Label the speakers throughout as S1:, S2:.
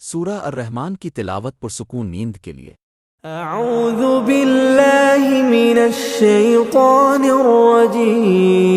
S1: सूरह अर्रहमान की तिलावत पुरसुकून नींद के लिए।
S2: अऊज़ु बिल्लाहि मिनश शैतानिर रजीम।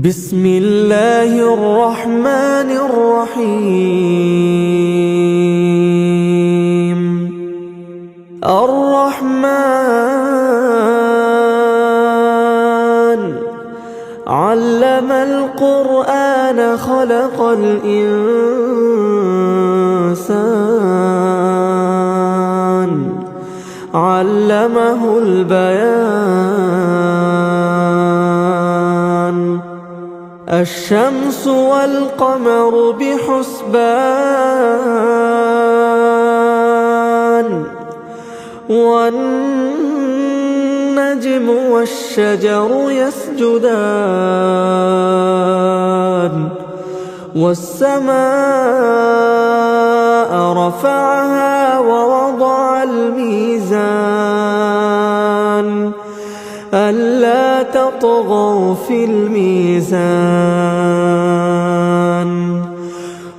S2: बिस्मिल्लाहिर रहमानिर रहीम। अर्रहमान अल्लमल क़ुरआन खलक़ल इंसान अल्लमहुल बयान। अश्शम्सु वल क़मरु बिहुस्बान वन्नज्मु वश्शजरु यस्जुदान। वस्समाअ रफ़अहा ववضعल मीज़ान अल्ला तطغوا फिल मीज़ान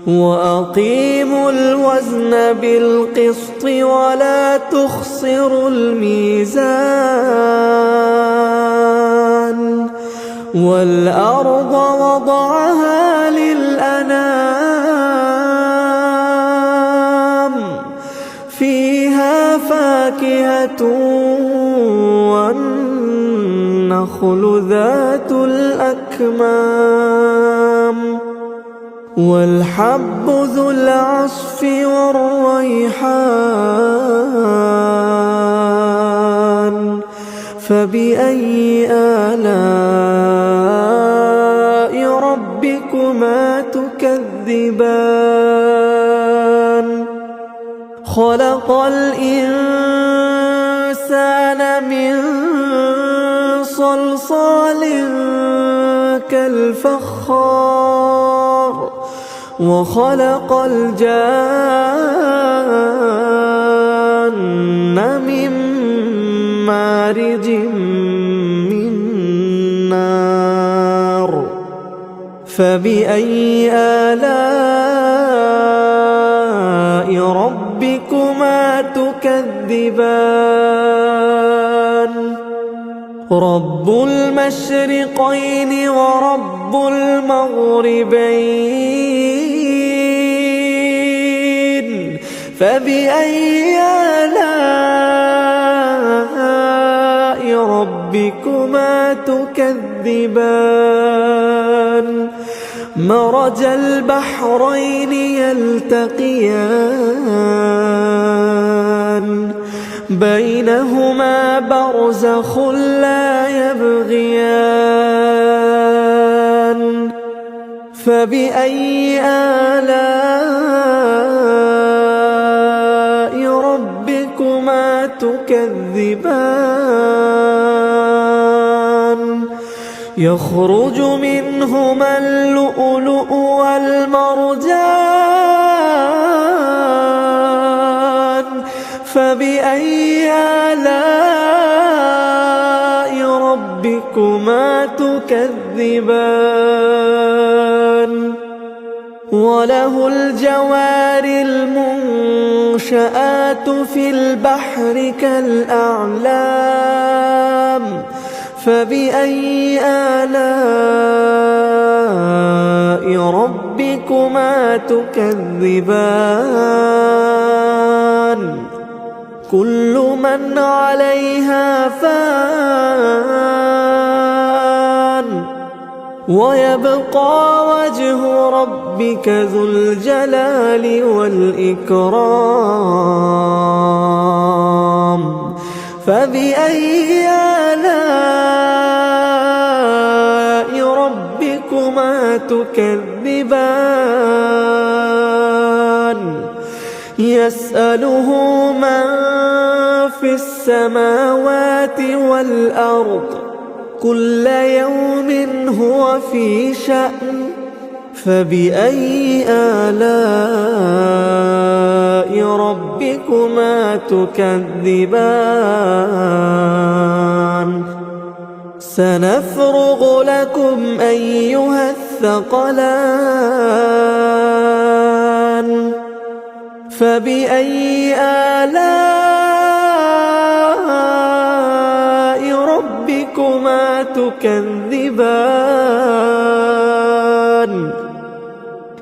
S2: वअक़ीमुल वज़न बिलक़िस्ति वला तुख़सिरुल मीज़ान। वल्अर्ض वضعها लिलअनाम फ़ीहा फ़ाकिहतु वन्नख़्लु ذातुल अक्माम वल्हब्बु ज़ुल अस्फ़ि वर्रैहान। फ़बिअय्यि आलाइ रब्बिकुमा तुकज़्ज़िबान। खलक़ल इंसान मिन सलसालिन कल्फ़ख़्ख़ार वखलक़ल जान्न मिन मारिजिम मिन नार। फ़बिअय्यि आलाइ रब्बिकुमा तुकज़्ज़िबान। रब्बुल मशरिक़ैनि व रब्बुल मग़रिबैन। फ़बिअय्यि आलाइ रब्बिकुमा तुकज़्ज़िबान। मरजल बहरैनि यल्तक़ियान बैनहुमा बरज़ख़ٌ ला यबग़ियान। फ़बिअय्यि आलाइ रब्बिकुमा तुकज़्ज़िबान। यख़रुज मिनहुमा अल-लुअलुअु वल-मरजान। फ़बिअय्यि आलाइ रब्बिकुमा तुकज़्ज़िबान। वलहुल जवारिल मुंशआतु फ़िल बहरि कल-अ'लाम। फ़बिअय्यि आलाइ रब्बिकुमा तुकज़्ज़िबान। कुल्लु मन अलैहा फ़ान वयब्क़ा वज्हु रब्बिक ज़ुल जलालि वल इकराम। फ़बिअय्यि आलाइ रब्बिकुमा तुकज़्ज़िबान। यसअलुहु मन फ़िस्समावाति वल-अर्ض कुल्ल यौमिन हुव फ़ी शअन। फ़बिअय्यि आलाइ रब्बिकुमा तुकज़्ज़िबान। सनफ़्रुग़ु लकुम अय्युहा الثقلان فبأي آلاء ربكما تكذبان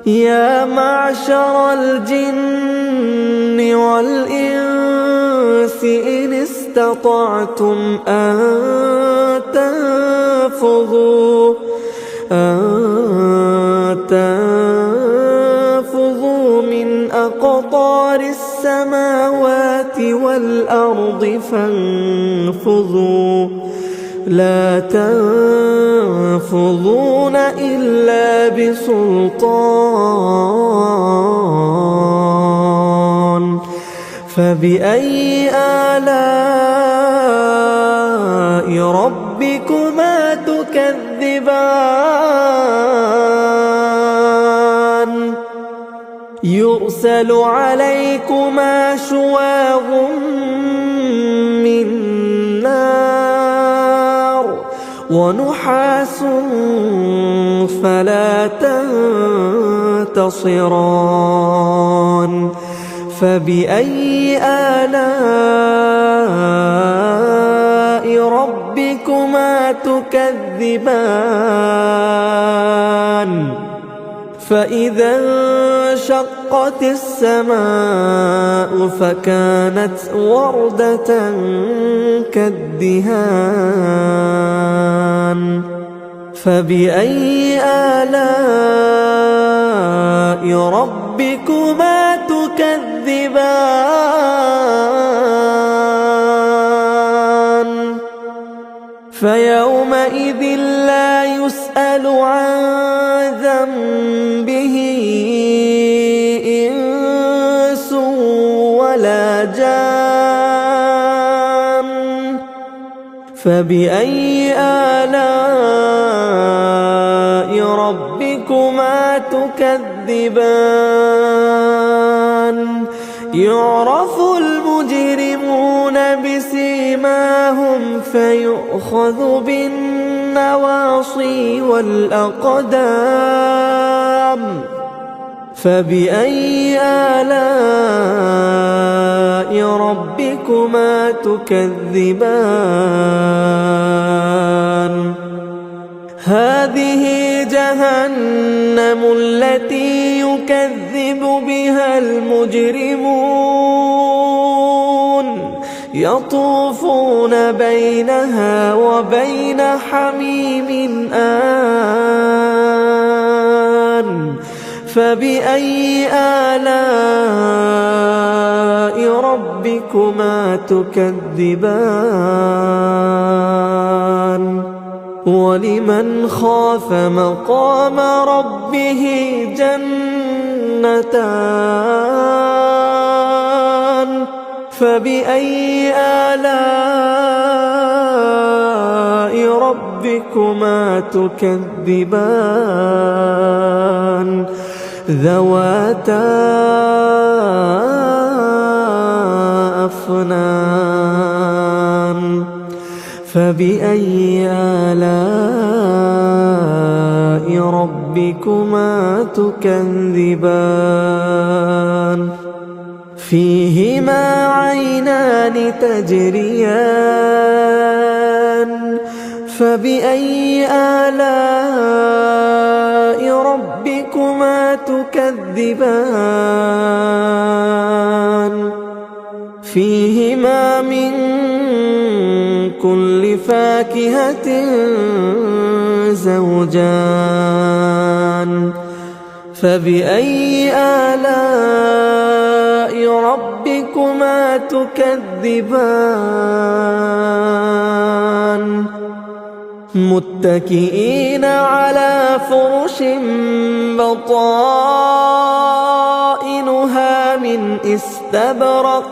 S2: يا معشر الجن والإنس إن استطعتم أن تنفذوا من أقطار السماوات والأرض فانفذوا لا تنفذون إلا بسلطان فبأي آلاء ربكما تكذبان يرسل عليكما شواظ من نار ونحاس فلا تنتصران فبأي آلاء ربكما تكذبان فإذا انشقت السماء فكانت وردة كالدهان فبأي آلاء ربكما تكذبان فيومئذ لا يسأل عن ذنبه إنس ولا جان فبأي آلاء ربكما تكذبان يعرف المجرمون بسيماهم فيؤخذ بالنواصي والأقدام فبأي آلاء ربكما تكذبان هذه جهنم التي يكذب بها المجرمون يطوفون بينها وبين حميم آن فبأي آلاء ربكما تكذبان ولمن خاف مقام ربه جنتان فبأي آلاء ربكما تكذبان ذواتا أفنان فبأي آلاء ربكما تكذبان فيهما عينان تجريان فبأي آلاء ربكما تكذبان فيهما من كل فاكهة زوجان فبأي آلاء ربكما تكذبان متكئين على فرش بطائنها من استبرق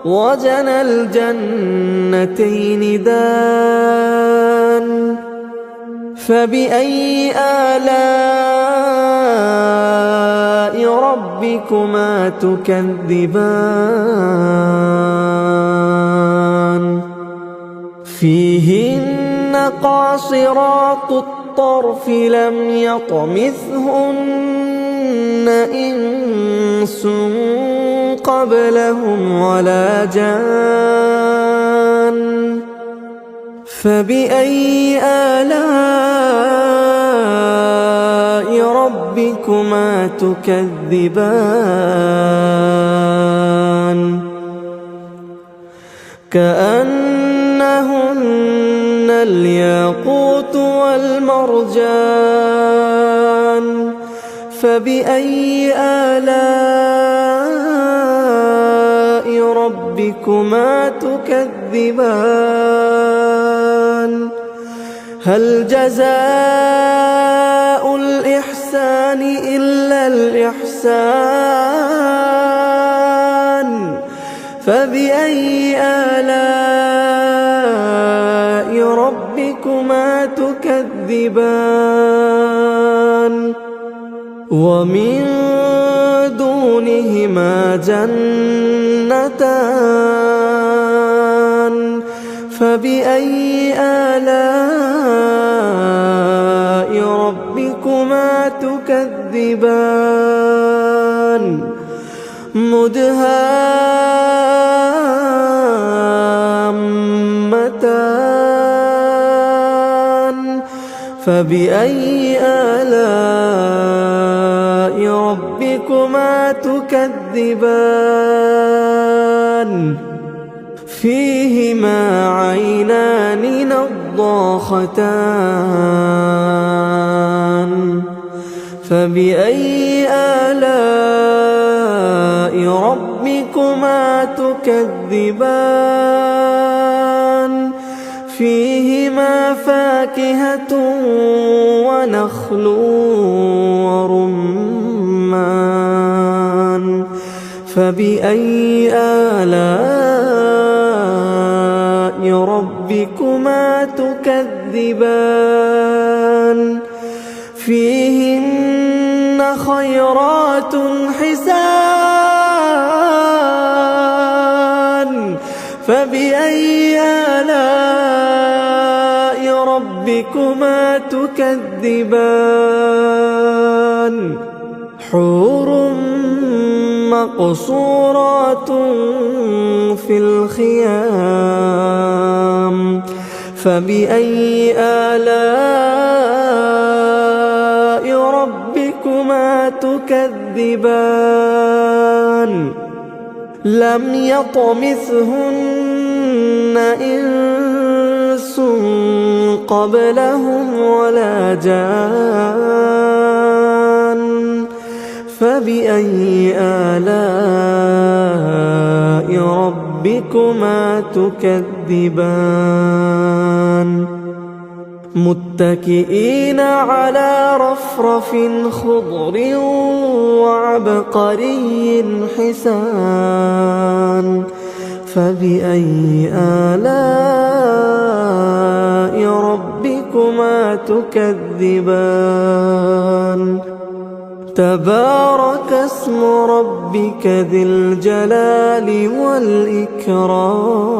S2: وجنى الجنتين دان فبأي آلاء ربكما تكذبان فيهن قاصرات الطرف لم يطمثهن إنس لهم ولا جان فبأي آلاء ربكما تكذبان كأنهن الياقوت والمرجان فبأي آلاء ربكما تكذبان هل جزاء الإحسان إلا الإحسان فبأي آلاء ربكما تكذبان ومن دونهما جنتان فبأي آلاء ربكما تكذبان مدهامتان فبأي آلاء ربكما تكذبان فيهما عينان نضاختان فبأي آلاء ربكما تكذبان فيهما فاكهة ونخل ورمان فبأي آلاء ربكما تكذبان فيهن خيرات حسان فبأي آلاء ربكما تكذبان حور مقصورات في الخيام فبأي آلاء ربكما تكذبان لم يطمثهن إنس قبلهم ولا جان فبأي آلاء ربكما تكذبان متكئين على رفرف خضر وعبقري حسان فبأي آلاء ربكما تكذبان تبارك اسم ربك ذي الجلال والإكرام